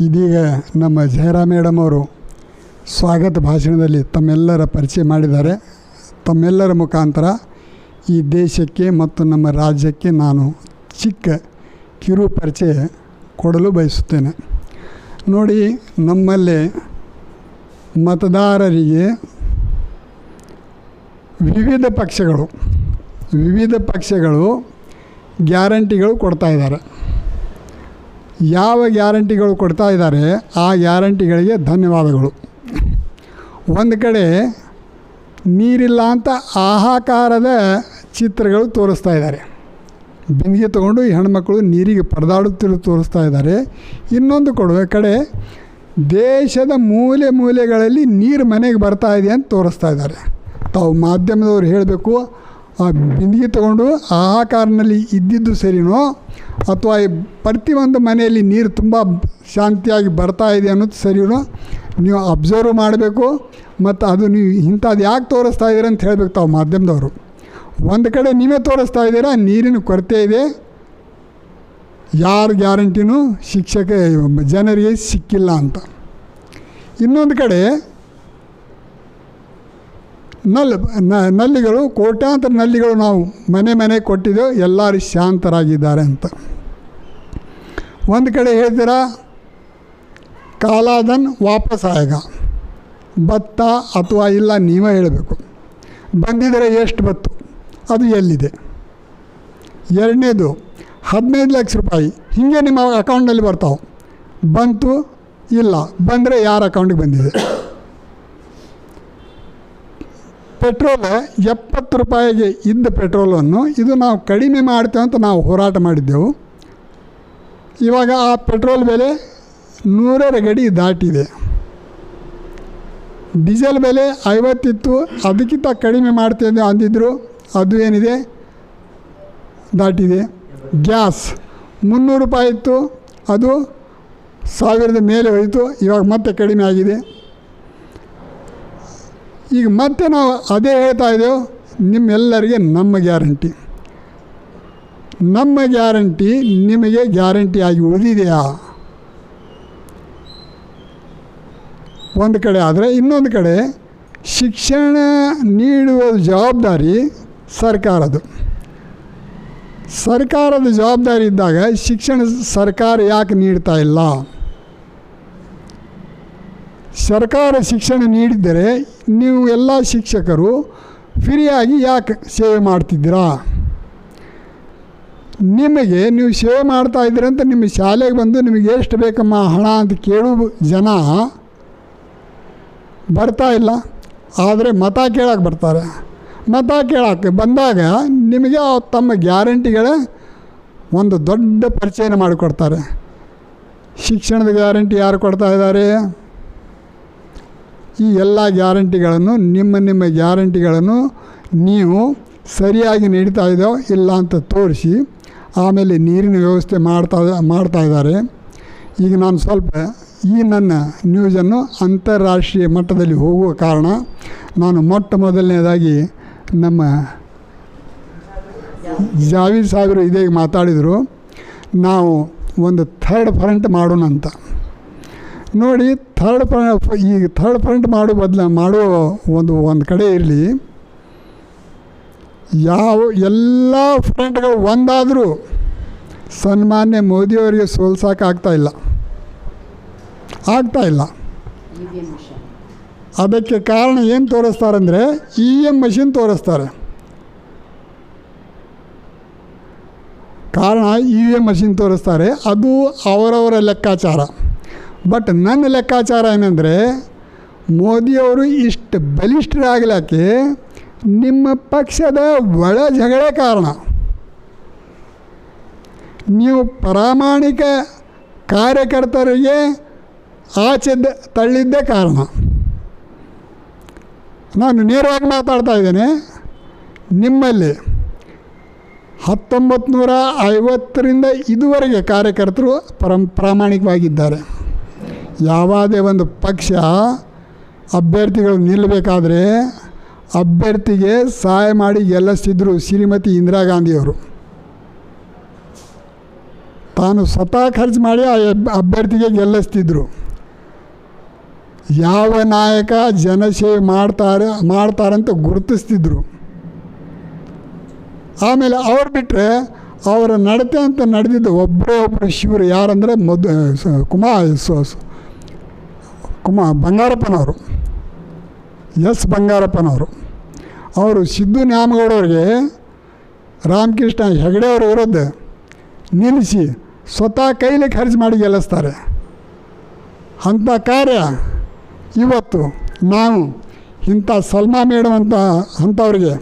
ಇದೀಗ ನಮ್ಮ ಜಯರಾಮ್ ಮೇಡಮ್ ಅವರು ಸ್ವಾಗತ ಭಾಷಣದಲ್ಲಿ ತಮ್ಮೆಲ್ಲರ ಪರಿಚಯ ಮಾಡಿದ್ದಾರೆ. ತಮ್ಮೆಲ್ಲರ ಮುಖಾಂತರ ಈ ದೇಶಕ್ಕೆ ಮತ್ತು ನಮ್ಮ ರಾಜ್ಯಕ್ಕೆ ನಾನು ಚಿಕ್ಕ ಕಿರು ಪರಿಚಯ ಕೊಡಲು ಬಯಸುತ್ತೇನೆ. ನೋಡಿ, ನಮ್ಮಲ್ಲಿ ಮತದಾರರಿಗೆ ವಿವಿಧ ಪಕ್ಷಗಳು ಗ್ಯಾರಂಟಿಗಳು ಕೊಡ್ತಾ ಇದ್ದಾರೆ. ಯಾವ ಗ್ಯಾರಂಟಿಗಳು ಕೊಡ್ತಾ ಇದ್ದಾರೆ ಆ ಗ್ಯಾರಂಟಿಗಳಿಗೆ ಧನ್ಯವಾದಗಳು. ಒಂದು ಕಡೆ ನೀರಿಲ್ಲ ಅಂತ ಹಾಹಾಕಾರದ ಚಿತ್ರಗಳು ತೋರಿಸ್ತಾ ಇದ್ದಾರೆ. ಬಿಂದಿಗೆ ತೊಗೊಂಡು ಈ ಹೆಣ್ಮಕ್ಳು ನೀರಿಗೆ ಪರದಾಡುತ್ತಿರೋ ತೋರಿಸ್ತಾ ಇದ್ದಾರೆ. ಇನ್ನೊಂದು ಕಡೆ ದೇಶದ ಮೂಲೆಗಳಲ್ಲಿ ನೀರು ಮನೆಗೆ ಬರ್ತಾ ಇದೆ ಅಂತ ತೋರಿಸ್ತಾ ಇದ್ದಾರೆ. ತಾವು ಮಾಧ್ಯಮದವ್ರು ಹೇಳಬೇಕು, ಆ ಬಿಂದಿಗೆ ತೊಗೊಂಡು ಹಾಹಾಕಾರನಲ್ಲಿ ಇದ್ದಿದ್ದು ಸರಿನೋ ಅಥವಾ ಪ್ರತಿಯೊಂದು ಮನೆಯಲ್ಲಿ ನೀರು ತುಂಬ ಶಾಂತಿಯಾಗಿ ಬರ್ತಾ ಇದೆ ಅನ್ನೋದು ಸರಿನೋ ನೀವು ಅಬ್ಸರ್ವ್ ಮಾಡಬೇಕು. ಮತ್ತು ಅದು ನೀವು ಇಂಥದ್ದು ಯಾಕೆ ತೋರಿಸ್ತಾ ಇದ್ದೀರ ಅಂತ ಹೇಳಬೇಕು ತಾವು ಮಾಧ್ಯಮದವರು. ಒಂದು ಕಡೆ ನೀವೇ ತೋರಿಸ್ತಾ ಇದ್ದೀರಾ ನೀರಿನ ಕೊರತೆ ಇದೆ, ಯಾರ ಗ್ಯಾರಂಟಿನೂ ಜನರಿಗೆ ಸಿಕ್ಕಿಲ್ಲ ಅಂತ. ಇನ್ನೊಂದು ಕಡೆ ನಲ್ಲಿಗಳು ಕೋಟ್ಯಾಂತರ ನಲ್ಲಿಗಳು ನಾವು ಮನೆ ಕೊಟ್ಟಿದ್ದೆವು, ಎಲ್ಲರೂ ಶಾಂತರಾಗಿದ್ದಾರೆ ಅಂತ. ಒಂದು ಕಡೆ ಹೇಳ್ತೀರಾ ಕಾಲಾದನ್ ವಾಪಸ್ ಆಗ ಭತ್ತ ಅಥವಾ ಇಲ್ಲ, ನೀವೇ ಹೇಳಬೇಕು. ಬಂದಿದ್ದರೆ ಎಷ್ಟು ಬತ್ತು, ಅದು ಎಲ್ಲಿದೆ? ಎರಡನೇದು 15 ಲಕ್ಷ ರೂಪಾಯಿ ಹೀಗೆ ನಿಮ್ಮ ಅಕೌಂಟ್ನಲ್ಲಿ ಬರ್ತಾವೆ. ಬಂತು ಇಲ್ಲ, ಬಂದರೆ ಯಾರ ಅಕೌಂಟಿಗೆ ಬಂದಿದೆ? ಪೆಟ್ರೋಲ್ 70 ರೂಪಾಯಿಗೆ ಇದ್ದ ಪೆಟ್ರೋಲನ್ನು ಇದು ನಾವು ಕಡಿಮೆ ಮಾಡ್ತೇವೆ ಅಂತ ನಾವು ಹೋರಾಟ ಮಾಡಿದ್ದೆವು. ಇವಾಗ ಆ ಪೆಟ್ರೋಲ್ ಬೆಲೆ 100ರ ಗಡಿ ದಾಟಿದೆ. ಡೀಸೆಲ್ ಬೆಲೆ 50 ಇತ್ತು, ಅದಕ್ಕಿಂತ ಕಡಿಮೆ ಮಾಡ್ತೇವೆ ಅಂದಿದ್ರು, ಅದು ಏನಿದೆ ದಾಟಿದೆ. ಗ್ಯಾಸ್ 300 ರೂಪಾಯಿ ಇತ್ತು, ಅದು 1000 ಮೇಲೆ ಹೋಯಿತು, ಇವಾಗ ಮತ್ತೆ ಕಡಿಮೆ ಆಗಿದೆ. ಈಗ ಮತ್ತೆ ನಾವು ಅದೇ ಹೇಳ್ತಾ ಇದ್ದೇವೆ, ನಿಮ್ಮೆಲ್ಲರಿಗೆ ನಮ್ಮ ಗ್ಯಾರಂಟಿ ನಿಮಗೆ ಗ್ಯಾರಂಟಿಯಾಗಿ ಉಳಿದಿದೆಯಾ? ಒಂದು ಕಡೆ ಆದರೆ ಇನ್ನೊಂದು ಕಡೆ ಶಿಕ್ಷಣ ನೀಡುವ ಜವಾಬ್ದಾರಿ ಸರ್ಕಾರದ ಜವಾಬ್ದಾರಿ ಇದ್ದಾಗ ಶಿಕ್ಷಣ ಸರ್ಕಾರ ಯಾಕೆ ನೀಡ್ತಾ ಇಲ್ಲ? ಸರ್ಕಾರ ಶಿಕ್ಷಣ ನೀಡಿದ್ದರೆ ನೀವು ಎಲ್ಲ ಶಿಕ್ಷಕರು ಫ್ರೀಯಾಗಿ ಯಾಕೆ ಸೇವೆ ಮಾಡ್ತಿದ್ದೀರಾ? ನೀವು ಸೇವೆ ಮಾಡ್ತಾ ಇದ್ದೀರ ಅಂತ ನಿಮ್ಮ ಶಾಲೆಗೆ ಬಂದು ನಿಮಗೆ ಎಷ್ಟು ಬೇಕಮ್ಮ ಹಣ ಅಂತ ಕೇಳುವ ಜನ ಬರ್ತಾ ಇಲ್ಲ. ಆದರೆ ಮತ ಕೇಳಕ್ಕೆ ಬರ್ತಾರೆ. ಮತ ಕೇಳಕ್ಕೆ ಬಂದಾಗ ನಿಮಗೆ ತಮ್ಮ ಗ್ಯಾರಂಟಿಗಳ ಒಂದು ದೊಡ್ಡ ಪರಿಚಯನ ಮಾಡಿಕೊಡ್ತಾರೆ. ಶಿಕ್ಷಣದ ಗ್ಯಾರಂಟಿ ಯಾರು ಕೊಡ್ತಾ ಇದ್ದಾರೆ? ಈ ಎಲ್ಲ ಗ್ಯಾರಂಟಿಗಳನ್ನು ನಿಮ್ಮ ಗ್ಯಾರಂಟಿಗಳನ್ನು ನೀವು ಸರಿಯಾಗಿ ನೀಡ್ತಾ ಇದ್ದಾವೆ ಇಲ್ಲ ಅಂತ ತೋರಿಸಿ ಆಮೇಲೆ ನೀರಿನ ವ್ಯವಸ್ಥೆ ಮಾಡ್ತಾ ಇದ್ದಾರೆ. ಈಗ ನಾನು ಸ್ವಲ್ಪ ಈ ನನ್ನ ನ್ಯೂಸನ್ನು ಅಂತಾರಾಷ್ಟ್ರೀಯ ಮಟ್ಟದಲ್ಲಿ ಹೋಗುವ ಕಾರಣ ನಾನು ಮೊದಲನೇದಾಗಿ ನಮ್ಮ ಜಾವೀದ್ ಸಾಹೇಬರು ಇದೇ ಮಾತಾಡಿದರು, ನಾವು ಒಂದು ಥರ್ಡ್ ಫ್ರಂಟ್ ಮಾಡೋಣ ಅಂತ. ನೋಡಿ, ಥರ್ಡ್ ಫ್ರಂಟ್ ಮಾಡುವ ಒಂದು ಕಡೆ ಇರಲಿ, ಎಲ್ಲ ಫ್ರಂಟ್ಗಳು ಒಂದಾದರೂ ಸನ್ಮಾನ್ಯ ಮೋದಿಯವರಿಗೆ ಸೋಲ್ಸೋಕ್ಕಾಗ್ತಾ ಇಲ್ಲ. ಅದಕ್ಕೆ ಕಾರಣ ಏನು ತೋರಿಸ್ತಾರಂದರೆ EM ಮಷಿನ್ ತೋರಿಸ್ತಾರೆ. ಅದು ಅವರವರ ಲೆಕ್ಕಾಚಾರ. ಬಟ್ ನನ್ನ ಲೆಕ್ಕಾಚಾರ ಏನಂದರೆ ಮೋದಿಯವರು ಇಷ್ಟು ಬಲಿಷ್ಠರಾಗಲಿಕ್ಕೆ ನಿಮ್ಮ ಪಕ್ಷದ ಒಳ ಜಗಳೇ ಕಾರಣ. ನೀವು ಪ್ರಾಮಾಣಿಕ ಕಾರ್ಯಕರ್ತರಿಗೆ ಆಚೆ ತಳ್ಳಿದ್ದೇ ಕಾರಣ. ನಾನು ನೇರವಾಗಿ ಮಾತಾಡ್ತಾ ಇದ್ದೇನೆ. ನಿಮ್ಮಲ್ಲಿ 1950ರಿಂದ ಇದುವರೆಗೆ ಕಾರ್ಯಕರ್ತರು ಪ್ರಾಮಾಣಿಕವಾಗಿದ್ದಾರೆ. ಯಾವುದೇ ಒಂದು ಪಕ್ಷ ಅಭ್ಯರ್ಥಿಗಳು ನಿಲ್ಲಬೇಕಾದ್ರೆ ಅಭ್ಯರ್ಥಿಗೆ ಸಹಾಯ ಮಾಡಿ ಗೆಲ್ಲಿಸಿದ್ರು ಶ್ರೀಮತಿ ಇಂದಿರಾ ಗಾಂಧಿಯವರು. ತಾನು ಸ್ವತಃ ಖರ್ಚು ಮಾಡಿ ಆ ಅಭ್ಯರ್ಥಿಗೆ ಗೆಲ್ಲಿಸ್ತಿದ್ರು. ಯಾವ ನಾಯಕ ಜನಸೇವೆ ಮಾಡ್ತಾರಂತ ಗುರುತಿಸ್ತಿದ್ರು. ಆಮೇಲೆ ಅವ್ರು ಬಿಟ್ಟರೆ ಅವರ ನಡತೆ ಅಂತ ನಡೆದಿದ್ದು ಒಬ್ಬರು ಶಿವರು ಯಾರಂದರೆ ಬಂಗಾರಪ್ಪನವರು, ಎಸ್ ಬಂಗಾರಪ್ಪನವರು. ಅವರು ಸಿದ್ದು ನ್ಯಾಮಗೌಡವ್ರಿಗೆ ರಾಮಕೃಷ್ಣ ಹೆಗಡೆ ಅವರ ವಿರುದ್ಧ ನಿಲ್ಲಿಸಿ ಸ್ವತಃ ಕೈಲಿ ಖರ್ಚು ಮಾಡಿ ಗೆಲ್ಲಿಸ್ತಾರೆ. ಅಂಥ ಕಾರ್ಯ ಇವತ್ತು ನಾವು ಇಂಥ ಸಲ್ಮಾ ಮೇಡಮ್ ಅಂಥವ್ರಿಗೆ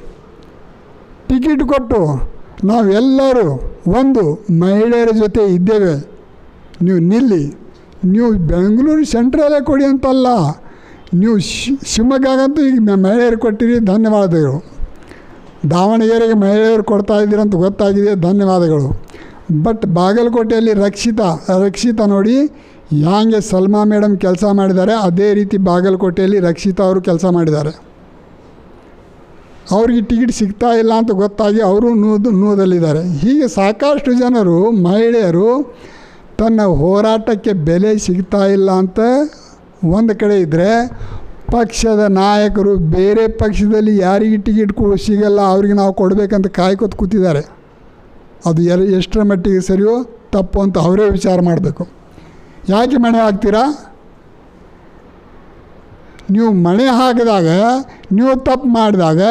ಟಿಕೆಟ್ ಕೊಟ್ಟು ನಾವೆಲ್ಲರೂ ಒಂದು ಮಹಿಳೆಯರ ಜೊತೆ ಇದ್ದೇವೆ, ನೀವು ನಿಲ್ಲಿ, ನೀವು ಬೆಂಗಳೂರು ಸೆಂಟ್ರಲ್ಲೇ ಕೊಡಿ ಅಂತಲ್ಲ, ನೀವು ಶಿವಮೊಗ್ಗಂತೂ ಈಗ ಮಹಿಳೆಯರು ಕೊಟ್ಟಿರಿ, ಧನ್ಯವಾದಗಳು. ದಾವಣಗೆರೆಗೆ ಮಹಿಳೆಯರು ಕೊಡ್ತಾಯಿದ್ದೀರಂತ ಗೊತ್ತಾಗಿದೆ, ಧನ್ಯವಾದಗಳು. ಬಟ್ ಬಾಗಲಕೋಟೆಯಲ್ಲಿ ರಕ್ಷಿತಾ ನೋಡಿ ಹ್ಯಾಂಗೆ ಸಲ್ಮಾ ಮೇಡಮ್ ಕೆಲಸ ಮಾಡಿದ್ದಾರೆ, ಅದೇ ರೀತಿ ಬಾಗಲಕೋಟೆಯಲ್ಲಿ ರಕ್ಷಿತಾ ಅವರು ಕೆಲಸ ಮಾಡಿದ್ದಾರೆ. ಅವ್ರಿಗೆ ಟಿಕೆಟ್ ಸಿಗ್ತಾ ಇಲ್ಲ ಅಂತ ಗೊತ್ತಾಗಿ ಅವರು ನೋದಲ್ಲಿದ್ದಾರೆ. ಹೀಗೆ ಸಾಕಷ್ಟು ಜನರು ಮಹಿಳೆಯರು ತನ್ನ ಹೋರಾಟಕ್ಕೆ ಬೆಲೆ ಸಿಗ್ತಾ ಇಲ್ಲ ಅಂತ ಒಂದು ಕಡೆ ಇದ್ದರೆ, ಪಕ್ಷದ ನಾಯಕರು ಬೇರೆ ಪಕ್ಷದಲ್ಲಿ ಯಾರಿಗೆ ಟಿಕೆಟ್ ಸಿಗಲ್ಲ ಅವ್ರಿಗೆ ನಾವು ಕೊಡಬೇಕಂತ ಕಾಯ್ಕೊತ ಕೂತಿದ್ದಾರೆ. ಅದು ಎಷ್ಟರ ಮಟ್ಟಿಗೆ ಸರಿಯೋ ತಪ್ಪು ಅಂತ ಅವರೇ ವಿಚಾರ ಮಾಡಬೇಕು. ಯಾಕೆ ಮಣೆ ಹಾಕ್ತೀರಾ? ನೀವು ಮಣೆ ಹಾಕಿದಾಗ, ನೀವು ತಪ್ಪು ಮಾಡಿದಾಗ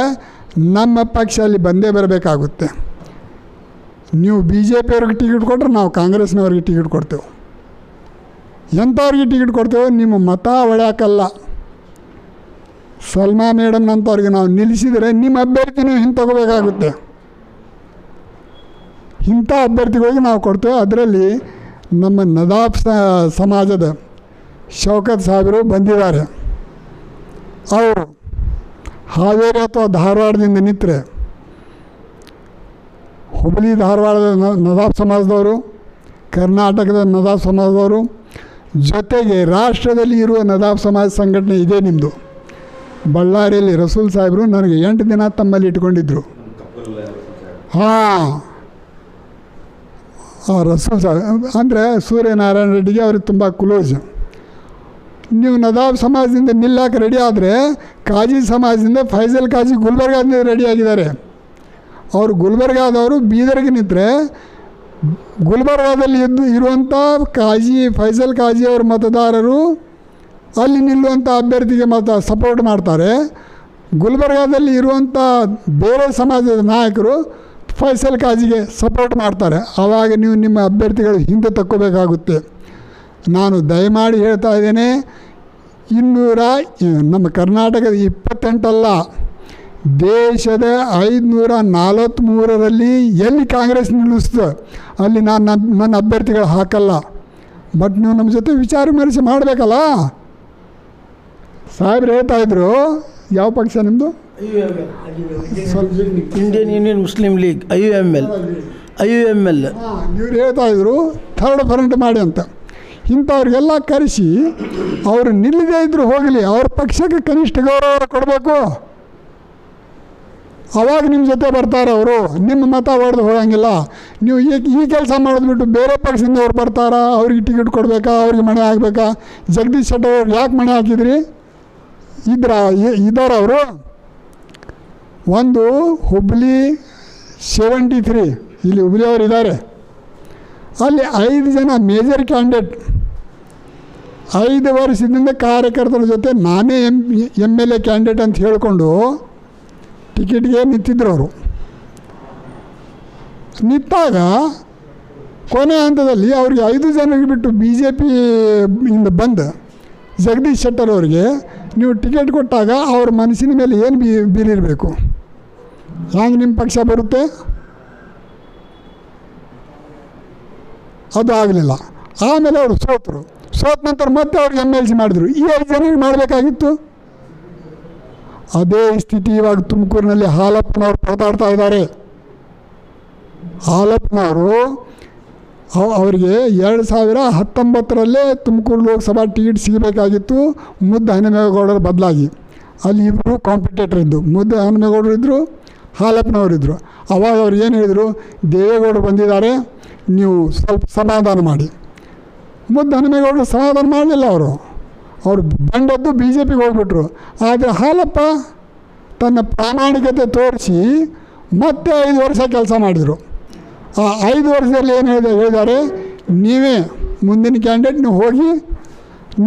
ನಮ್ಮ ಪಕ್ಷ ಅಲ್ಲಿ ಬಂದೇ ಬರಬೇಕಾಗುತ್ತೆ. ನೀವು BJP ಅವ್ರಿಗೆ ಟಿಕೆಟ್ ಕೊಟ್ಟರೆ ನಾವು ಕಾಂಗ್ರೆಸ್ನವ್ರಿಗೆ ಟಿಕೆಟ್ ಕೊಡ್ತೇವೆ. ಎಂಥವ್ರಿಗೆ ಟಿಕೆಟ್ ಕೊಡ್ತೇವೆ? ನಿಮ್ಮ ಮತ ಹೊಡ್ಯಾಕಲ್ಲ. ಸಲ್ಮಾ ಮೇಡಮ್ನಂಥವ್ರಿಗೆ ನಾವು ನಿಲ್ಲಿಸಿದರೆ ನಿಮ್ಮ ಅಭ್ಯರ್ಥಿನೂ ಹಿಂತಗೋಬೇಕಾಗುತ್ತೆ. ಇಂಥ ಅಭ್ಯರ್ಥಿಗಳಿಗೆ ನಾವು ಕೊಡ್ತೇವೆ. ಅದರಲ್ಲಿ ನಮ್ಮ ನದಾಫ್ ಸಮಾಜದ ಶೌಕತ್ ಸಾಹೇಬರು ಬಂದಿದ್ದಾರೆ. ಅವರು ಹಾವೇರಿ ಅಥವಾ ಧಾರವಾಡದಿಂದ ನಿಂತರೆ, ಹುಬ್ಬಳ್ಳಿ ಧಾರವಾಡದ ನದಾಫ್ ಸಮಾಜದವರು, ಕರ್ನಾಟಕದ ನದಾಫ್ ಸಮಾಜದವರು, ಜೊತೆಗೆ ರಾಷ್ಟ್ರದಲ್ಲಿ ಇರುವ ನದಾಫ್ ಸಮಾಜ ಸಂಘಟನೆ ಇದೆ ನಿಮ್ಮದು. ಬಳ್ಳಾರಿಯಲ್ಲಿ ರಸೂಲ್ ಸಾಹೇಬರು ನನಗೆ 8 ದಿನ ತಮ್ಮಲ್ಲಿ ಇಟ್ಕೊಂಡಿದ್ದರು. ರಸೂಲ್ ಸಾಹೇಬ್ ಅಂದರೆ ಸೂರ್ಯನಾರಾಯಣ ರೆಡ್ಡಿಗೆ ಅವ್ರಿಗೆ ತುಂಬ ಕ್ಲೋಸ್. ನೀವು ನದಾಫ್ ಸಮಾಜದಿಂದ ನಿಲ್ಲಕ್ಕೆ ರೆಡಿ ಆದರೆ, ಕಾಜಿ ಸಮಾಜದಿಂದ ಫೈಜಲ್ ಕಾಜಿ ಗುಲ್ಬರ್ಗಾದಿಂದ ರೆಡಿಯಾಗಿದ್ದಾರೆ. ಅವರು ಗುಲ್ಬರ್ಗಾದವರು ಬೀದರ್ಗೆ ನಿಂತರೆ, ಗುಲ್ಬರ್ಗಾದಲ್ಲಿ ಇರುವಂಥ ಫೈಜಲ್ ಕಾಜಿ ಅವ್ರ ಮತದಾರರು ಅಲ್ಲಿ ನಿಲ್ಲುವಂಥ ಅಭ್ಯರ್ಥಿಗೆ ಸಪೋರ್ಟ್ ಮಾಡ್ತಾರೆ. ಗುಲ್ಬರ್ಗಾದಲ್ಲಿ ಇರುವಂಥ ಬೇರೆ ಸಮಾಜದ ನಾಯಕರು ಫೈಸಲ್ ಕಾಜಿಗೆ ಸಪೋರ್ಟ್ ಮಾಡ್ತಾರೆ. ಆವಾಗ ನೀವು ನಿಮ್ಮ ಅಭ್ಯರ್ಥಿಗಳು ಹಿಂದೆ ತಕ್ಕೋಬೇಕಾಗುತ್ತೆ. ನಾನು ದಯಮಾಡಿ ಹೇಳ್ತಾ ಇದ್ದೇನೆ, ನಮ್ಮ ಕರ್ನಾಟಕದ 28 ಅಲ್ಲ, ದೇಶದ 543ರಲ್ಲಿ ಎಲ್ಲಿ ಕಾಂಗ್ರೆಸ್ ನಿಲ್ಲಿಸ್ತದೆ ಅಲ್ಲಿ ನನ್ನ ಅಭ್ಯರ್ಥಿಗಳು ಹಾಕಲ್ಲ. ಬಟ್ ನೀವು ನಮ್ಮ ಜೊತೆ ವಿಚಾರ ವಿಮರ್ಶೆ ಮಾಡಬೇಕಲ್ಲ. ಸಾಹೇಬ್ರು ಹೇಳ್ತಾಯಿದ್ರು, ಯಾವ ಪಕ್ಷ ನಿಮ್ಮದು? Indian union Muslim league, IUML. ಇವ್ರು ಹೇಳ್ತಾಯಿದ್ರು ಥರ್ಡ್ ಫ್ರಂಟ್ ಮಾಡಿ ಅಂತ. ಇಂಥವ್ರಿಗೆಲ್ಲ ಕರೆಸಿ ಅವರು ನಿಲ್ಲದೇ ಇದ್ದರೂ ಹೋಗಲಿ, ಅವ್ರ ಪಕ್ಷಕ್ಕೆ ಕನಿಷ್ಠ ಗೌರವ ಕೊಡಬೇಕು. ಅವಾಗ ನಿಮ್ಮ ಜೊತೆ ಬರ್ತಾರೆ ಅವರು. ನಿಮ್ಮ ಮತ ಹೊಡೆದು ಹೋಗಂಗಿಲ್ಲ. ನೀವು ಈ ಕೆಲಸ ಮಾಡೋದ್ಬಿಟ್ಟು ಬೇರೆ ಪಕ್ಷದಿಂದ ಅವ್ರು ಬರ್ತಾರಾ, ಅವ್ರಿಗೆ ಟಿಕೆಟ್ ಕೊಡಬೇಕಾ, ಅವ್ರಿಗೆ ಮಣೆ ಹಾಕಬೇಕಾ? ಜಗದೀಶ್ ಶೆಟ್ಟರ್ ಅವ್ರು ಯಾಕೆ ಮಣೆ ಹಾಕಿದ್ರಿ? ಇದ್ದಾರೆ ಅವರು. ಒಂದು ಹುಬ್ಬಳ್ಳಿ 73, ಇಲ್ಲಿ ಹುಬ್ಬಳ್ಳಿಯವರು ಇದ್ದಾರೆ. ಅಲ್ಲಿ 5 ಜನ ಮೇಜರ್ ಕ್ಯಾಂಡಿಡೇಟ್ 5 ವರ್ಷದಿಂದ ಕಾರ್ಯಕರ್ತರ ಜೊತೆ ನಾನೇ MLA ಕ್ಯಾಂಡಿಡೇಟ್ ಅಂತ ಹೇಳಿಕೊಂಡು ಟಿಕೆಟ್ಗೆ ನಿಂತಿದ್ರು. ಅವರು ನಿಂತಾಗ ಕೊನೆ ಹಂತದಲ್ಲಿ ಅವ್ರಿಗೆ 5 ಜನರಿಗೆ ಬಿಟ್ಟು BJP ಇಂದ ಬಂದು ಜಗದೀಶ್ ಶೆಟ್ಟರ್ ಅವರಿಗೆ ನೀವು ಟಿಕೆಟ್ ಕೊಟ್ಟಾಗ ಅವ್ರ ಮನಸ್ಸಿನ ಮೇಲೆ ಏನು ಬೀರಿರಬೇಕು? ಹ್ಯಾಂಗೆ ನಿಮ್ಮ ಪಕ್ಷ ಬರುತ್ತೆ? ಅದು ಆಗಲಿಲ್ಲ. ಆಮೇಲೆ ಅವರು ಸೋತ ನಂತರ ಮತ್ತೆ ಅವ್ರಿಗೆ MLC ಮಾಡಿದ್ರು. ಈ 5 ಜನರಿಗೆ ಮಾಡಬೇಕಾಗಿತ್ತು. ಅದೇ ಸ್ಥಿತಿ ಇವಾಗ ತುಮಕೂರಿನಲ್ಲಿ ಹಾಲಪ್ಪನವರು ಪರದಾಡ್ತಾ ಇದ್ದಾರೆ. ಹಾಲಪ್ಪನವರು ಅವರಿಗೆ 2019ರಲ್ಲೇ ತುಮಕೂರು ಲೋಕಸಭಾ ಟಿಕೆಟ್ ಸಿಗಬೇಕಾಗಿತ್ತು, ಮುದ್ದು ಹನುಮೇಗೌಡರ ಬದಲಾಗಿ. ಅಲ್ಲಿ ಇಬ್ಬರು ಕಾಂಪಿಟೇಟರ್ ಇದ್ದು, ಮುದ್ದು ಹನುಮೇಗೌಡರು ಇದ್ದರು, ಹಾಲಪ್ಪನವರಿದ್ದರು. ಅವಾಗ ಅವ್ರು ಏನು ಹೇಳಿದರು, ದೇವೇಗೌಡರು ಬಂದಿದ್ದಾರೆ, ನೀವು ಸ್ವಲ್ಪ ಸಮಾಧಾನ ಮಾಡಿ. ಮುದ್ದಹನುಮೇಗೌಡರು ಸಮಾಧಾನ ಮಾಡಲಿಲ್ಲ. ಅವರು ಬಂಡದ್ದು ಬಿ ಜೆ ಪಿಗೆ ಹೋಗ್ಬಿಟ್ರು. ಆದರೆ ಹಾಲಪ್ಪ ತನ್ನ ಪ್ರಾಮಾಣಿಕತೆ ತೋರಿಸಿ ಮತ್ತೆ 5 ವರ್ಷ ಕೆಲಸ ಮಾಡಿದರು. ಆ 5 ವರ್ಷದಲ್ಲಿ ಏನು ಹೇಳಿದ್ದಾರೆ, ನೀವೇ ಮುಂದಿನ ಕ್ಯಾಂಡಿಡೇಟ್, ನೀವು ಹೋಗಿ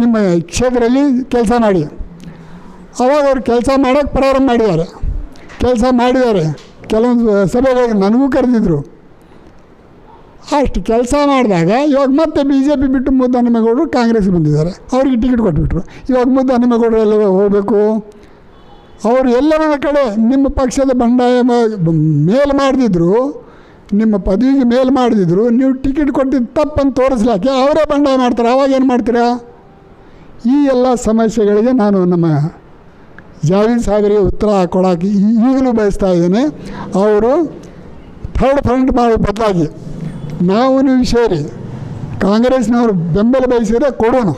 ನಿಮ್ಮ ಕ್ಷೇತ್ರದಲ್ಲಿ ಕೆಲಸ ಮಾಡಿ. ಅವಾಗ ಅವ್ರು ಕೆಲಸ ಮಾಡೋಕ್ಕೆ ಪ್ರಾರಂಭ ಮಾಡಿದ್ದಾರೆ. ಕೆಲವೊಂದು ಸಭೆಗಳಿಗೆ ನನಗೂ ಕರೆದಿದ್ರು. ಅಷ್ಟು ಕೆಲಸ ಮಾಡಿದಾಗ ಇವಾಗ ಮತ್ತೆ ಬಿ ಜೆ ಪಿ ಬಿಟ್ಟು ಮುದ್ದಹನುಮೇಗೌಡರು ಕಾಂಗ್ರೆಸ್ಗೆ ಬಂದಿದ್ದಾರೆ. ಅವ್ರಿಗೆ ಟಿಕೆಟ್ ಕೊಟ್ಬಿಟ್ರು. ಇವಾಗ ಮುದ್ದಹನುಮೇಗೌಡರು ಎಲ್ಲ ಹೋಗಬೇಕು. ಅವರು ಎಲ್ಲರ ಕಡೆ ನಿಮ್ಮ ಪಕ್ಷದ ಬಂಡಾಯ ಮೇಲು ಮಾಡಿದ್ರು, ನಿಮ್ಮ ಪದವಿಗೆ ಮೇಲು ಮಾಡಿದ್ರು, ನೀವು ಟಿಕೆಟ್ ಕೊಟ್ಟಿದ್ದು ತಪ್ಪನ್ನು ತೋರಿಸ್ಲಾಕೆ ಅವರೇ ಬಂಡಾಯ ಮಾಡ್ತಾರೆ. ಆವಾಗ ಏನು ಮಾಡ್ತೀರಾ? ಈ ಎಲ್ಲ ಸಮಸ್ಯೆಗಳಿಗೆ ನಾನು ನಮ್ಮ ಜಾವೇದ್ ಸಾಹೇಬರಿಗೆ ಉತ್ತರ ಕೊಡೋಕ್ಕೆ ಈಗಲೂ ಬಯಸ್ತಾ ಇದ್ದೇನೆ. ಅವರು ಥರ್ಡ್ ಫ್ರಂಟ್ ಮಾಡೋ ಬದಲಾಗಿ ನಾವು ನೀವು ಸೇರಿ ಕಾಂಗ್ರೆಸ್ನವರು ಬೆಂಬಲ ಬಯಸಿದರೆ ಕೊಡೋಣ,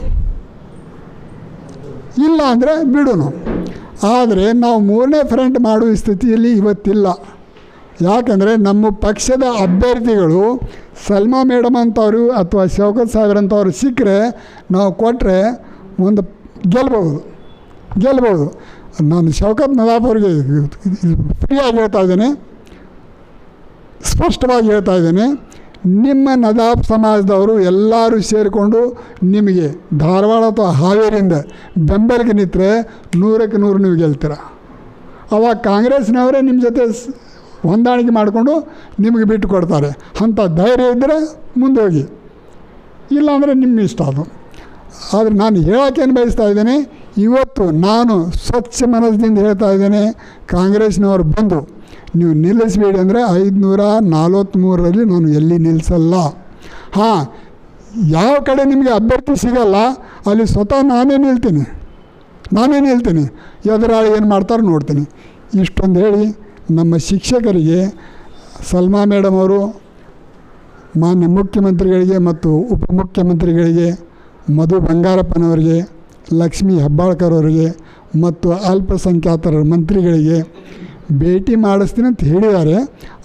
ಇಲ್ಲ ಅಂದರೆ ಬಿಡೋಣ. ಆದರೆ ನಾವು 3ನೇ ಫ್ರಂಟ್ ಮಾಡುವ ಸ್ಥಿತಿಯಲ್ಲಿ ಇವತ್ತಿಲ್ಲ. ಯಾಕಂದರೆ ನಮ್ಮ ಪಕ್ಷದ ಅಭ್ಯರ್ಥಿಗಳು ಸಲ್ಮಾ ಮೇಡಮ್ ಅಂತವರು ಅಥವಾ ಶೌಕತ್ ಸಾಹೇಬ್ರಂಥವ್ರು ಸಿಕ್ಕರೆ ನಾವು ಕೊಟ್ಟರೆ ಒಂದು ಗೆಲ್ಬೋದು. ನಾನು ಶೌಕತ್ ನದಾಫ್ ಅವರಿಗೆ ಫ್ರೀಯಾಗಿ ಹೇಳ್ತಾ ಇದ್ದೇನೆ, ಸ್ಪಷ್ಟವಾಗಿ ಹೇಳ್ತಾ ಇದ್ದೇನೆ, ನಿಮ್ಮ ನದಾಫ್ ಸಮಾಜದವರು ಎಲ್ಲರೂ ಸೇರಿಕೊಂಡು ನಿಮಗೆ ಧಾರವಾಡ ಅಥವಾ ಹಾವೇರಿಯಿಂದ ಬೆಂಬಲಿಗೆ ನಿಂತರೆ 100ಕ್ಕೆ 100 ನೀವು ಗೆಲ್ತೀರ. ಅವಾಗ ಕಾಂಗ್ರೆಸ್ನವರೇ ನಿಮ್ಮ ಜೊತೆ ಹೊಂದಾಣಿಕೆ ಮಾಡಿಕೊಂಡು ನಿಮಗೆ ಬಿಟ್ಟು ಕೊಡ್ತಾರೆ. ಅಂಥ ಧೈರ್ಯ ಇದ್ದರೆ ಮುಂದೆ ಹೋಗಿ, ಇಲ್ಲಾಂದರೆ ನಿಮ್ಮ ಇಷ್ಟ ಅದು. ಆದರೆ ನಾನು ಹೇಳೋಕ್ಕೇನು ಬಯಸ್ತಾ ಇದ್ದೇನೆ, ಇವತ್ತು ನಾನು ಸ್ವಚ್ಛ ಮನಸ್ಸಿನಿಂದ ಹೇಳ್ತಾ ಇದ್ದೇನೆ, ಕಾಂಗ್ರೆಸ್ನವರು ಬಂದು ನೀವು ನಿಲ್ಲಿಸಬೇಡಿ ಅಂದರೆ 543ರಲ್ಲಿ ನಾನು ಎಲ್ಲಿ ನಿಲ್ಲಿಸಲ್ಲ. ಹಾಂ, ಯಾವ ಕಡೆ ನಿಮಗೆ ಅಭ್ಯರ್ಥಿ ಸಿಗಲ್ಲ ಅಲ್ಲಿ ಸ್ವತಃ ನಾನೇ ನಿಲ್ತೀನಿ. ಎದುರಾಳಿ ಏನು ಮಾಡ್ತಾರೆ ನೋಡ್ತೀನಿ. ಇಷ್ಟೊಂದು ಹೇಳಿ ನಮ್ಮ ಶಿಕ್ಷಕರಿಗೆ, ಸಲ್ಮಾ ಮೇಡಮ್ ಅವರು, ಮಾನ್ಯ ಮುಖ್ಯಮಂತ್ರಿಗಳಿಗೆ ಮತ್ತು ಉಪಮುಖ್ಯಮಂತ್ರಿಗಳಿಗೆ, ಮಧು ಬಂಗಾರಪ್ಪನವರಿಗೆ, ಲಕ್ಷ್ಮೀ ಹೆಬ್ಬಾಳ್ಕರ್ ಅವರಿಗೆ ಮತ್ತು ಅಲ್ಪಸಂಖ್ಯಾತರ ಮಂತ್ರಿಗಳಿಗೆ ಭೇಟಿ ಮಾಡಿಸ್ತೀನಿ ಅಂತ ಹೇಳಿದ್ದಾರೆ.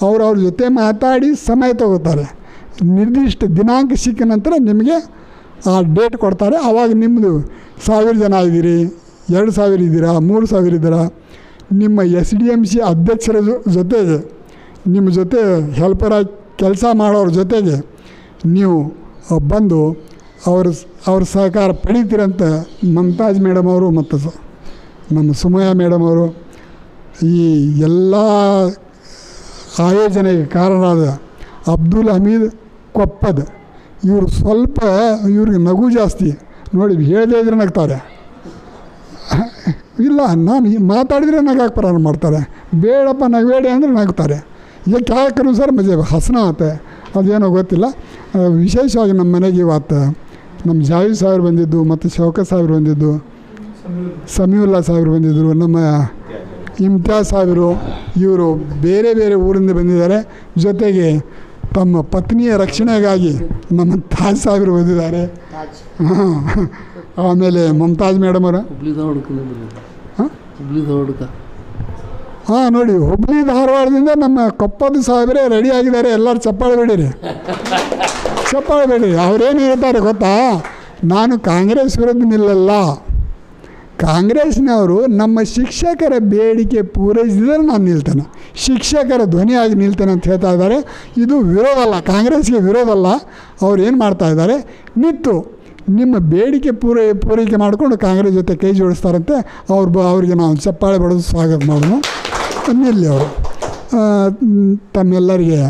ಅವ್ರ ಜೊತೆ ಮಾತಾಡಿ ಸಮಯ ತಗೋತಾರೆ. ನಿರ್ದಿಷ್ಟ ದಿನಾಂಕ ಸಿಕ್ಕ ನಂತರ ನಿಮಗೆ ಆ ಡೇಟ್ ಕೊಡ್ತಾರೆ. ಆವಾಗ ನಿಮ್ಮದು 1000 ಜನ ಇದ್ದೀರಿ, 2000 ಇದ್ದೀರಾ, 3000 ಇದ್ದೀರಾ, ನಿಮ್ಮ SDMC ಅಧ್ಯಕ್ಷರ ಜೊತೆಗೆ, ನಿಮ್ಮ ಜೊತೆ ಹೆಲ್ಪರಾಗಿ ಕೆಲಸ ಮಾಡೋರ ಜೊತೆಗೆ ನೀವು ಬಂದು ಅವ್ರ ಸಹಕಾರ ಪಡೀತೀರಂತ ಮಮತಾಜ್ ಮೇಡಮ್ ಅವರು ಮತ್ತು ನಮ್ಮ ಸುಮಯ್ಯ ಮೇಡಮ್ ಅವರು, ಈ ಎಲ್ಲ ಆಯೋಜನೆಗೆ ಕಾರಣರಾದ ಅಬ್ದುಲ್ ಹಮೀದ್ ಕೊಪ್ಪದ್, ಇವರು ಸ್ವಲ್ಪ ಇವ್ರಿಗೆ ನಗು ಜಾಸ್ತಿ ನೋಡಿ, ಹೇಳದೇ ಇದ್ರೆ ನಗ್ತಾರೆ. ಇಲ್ಲ, ನಾನು ಮಾತಾಡಿದರೆ ನಗಾಕೆ ಪ್ರಾರಂಭ ಮಾಡ್ತಾರೆ. ಬೇಡಪ್ಪ ನಗಬೇಡಿ ಅಂದರೆ ನಗ್ತಾರೆ. ಈಗ ಕ್ಯಾಕರು ಸರ್ ಮಜೆ ಹಸನ ಆತೆ, ಅದೇನೋ ಗೊತ್ತಿಲ್ಲ. ವಿಶೇಷವಾಗಿ ನಮ್ಮ ಮನೆಗೆ ಇವತ್ತು ನಮ್ಮ ಜಾವೇದ್ ಸಾಹೇಬ್ರು ಬಂದಿದ್ದು, ಮತ್ತು ಶೌಕತ್ ಸಾಹೇಬ್ರು ಬಂದಿದ್ದು, ಸಮೀವುಲ್ಲಾ ಸಾಹೇಬ್ರು ಬಂದಿದ್ದರು, ನಮ್ಮ ಇಮ್ತಿಯಾಜ್ ಸಾಹೇಬರು, ಇವರು ಬೇರೆ ಬೇರೆ ಊರಿಂದ ಬಂದಿದ್ದಾರೆ. ಜೊತೆಗೆ ತಮ್ಮ ಪತ್ನಿಯ ರಕ್ಷಣೆಗಾಗಿ ನಮ್ಮ ತಾಜ್ ಸಾಹೇಬರು ಬಂದಿದ್ದಾರೆ. ಆಮೇಲೆ ಮಮತಾಜ್ ಮೇಡಮ್ ಅವರು ನೋಡಿ, ಹುಬ್ಳಿ ಧಾರವಾಡದಿಂದ ನಮ್ಮ ಕೊಪ್ಪದ ಸಾಹೇಬರೇ ರೆಡಿ ಆಗಿದ್ದಾರೆ. ಎಲ್ಲರೂ ಚಪ್ಪಾಳೆ ಬೇಡಿರಿ. ಅವ್ರೇನು ಹೇಳ್ತಾರೆ ಗೊತ್ತಾ, ನಾನು ಕಾಂಗ್ರೆಸ್ ವಿರುದ್ಧ ನಿಲ್ಲಲ್ಲ, ಕಾಂಗ್ರೆಸ್ನವರು ನಮ್ಮ ಶಿಕ್ಷಕರ ಬೇಡಿಕೆ ಪೂರೈಸಿದರೆ ನಾನು ನಿಲ್ತೇನೆ, ಶಿಕ್ಷಕರ ಧ್ವನಿಯಾಗಿ ನಿಲ್ತೇನೆ ಅಂತ ಹೇಳ್ತಾ ಇದ್ದಾರೆ. ಇದು ವಿರೋಧ ಅಲ್ಲ, ಕಾಂಗ್ರೆಸ್ಗೆ ವಿರೋಧ ಅಲ್ಲ. ಅವ್ರು ಏನು ಮಾಡ್ತಾ ಇದ್ದಾರೆ, ನಿಂತು ನಿಮ್ಮ ಬೇಡಿಕೆ ಪೂರೈಕೆ ಮಾಡಿಕೊಂಡು ಕಾಂಗ್ರೆಸ್ ಜೊತೆ ಕೈ ಜೋಡಿಸ್ತಾರಂತೆ. ಅವ್ರಿಗೆ ನಾವು ಚಪ್ಪಾಳೆ ಬಡೋದು ಸ್ವಾಗತ ಮಾಡೋದು. ನಿಲ್ಲಿ ಅವರು. ತಮ್ಮೆಲ್ಲರಿಗೆ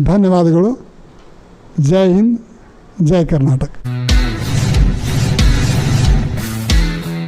ಧನ್ಯವಾದಗಳು. ಜೈ ಹಿಂದ್, ಜೈ ಕರ್ನಾಟಕ.